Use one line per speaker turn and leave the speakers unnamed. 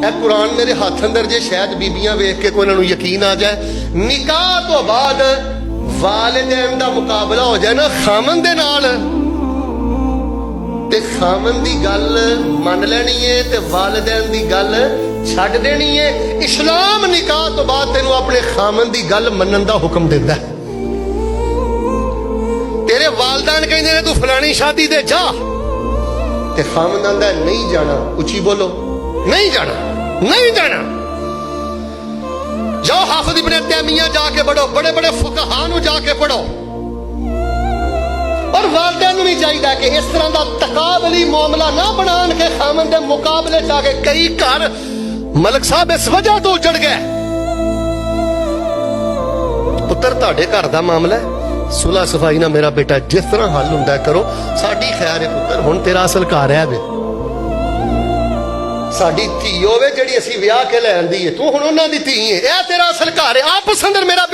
कुरान मेरे हाथ अंदर जे शायद बीबियां वेख के कोई इन्हां नूं यकीन आ जाए, निकाह तो बाद वालिदैन दा मुकाबला हो जाए ना खामन दे नाल, ते खामन दी गल मन लैनी है ते वालिदैन दी गल छड्ड देनी है। इस्लाम निकाह तो बाद तेनू अपने खामन दी गल मनन दा हुक्म दिंदा है। तेरे वालिदैन कहंदे ने तू फलानी शादी दे जा, ते खामन आंदा है नहीं जाना। उची बोलो, नहीं जाना, नहीं जाना। जाओ हाफिज इब्ने तैमिया जाके पढ़ो, बड़े बड़े फुकहा नूं जाके पढ़ो। और वालिदैन नूं भी चाहिए कि इस तरह का तकाबली मामला ना बनान के खामन दे मुकाबले च आके कई घर मलक साहब इस वजह तो उजड़ गए। पुत्र तुहाडे घर दा मामला है, सुलह सफाई ना मेरा बेटा जिस तरह हल हुंदा करो। साडी खैर है पुत्र, हुण तेरा असल घर है वे, साडी धी होवे जिहड़ी असीं विआह के लैंदी है, तू हुण उन्हां दी धी है, यह तेरा असल घर है। आप पसंद मेरा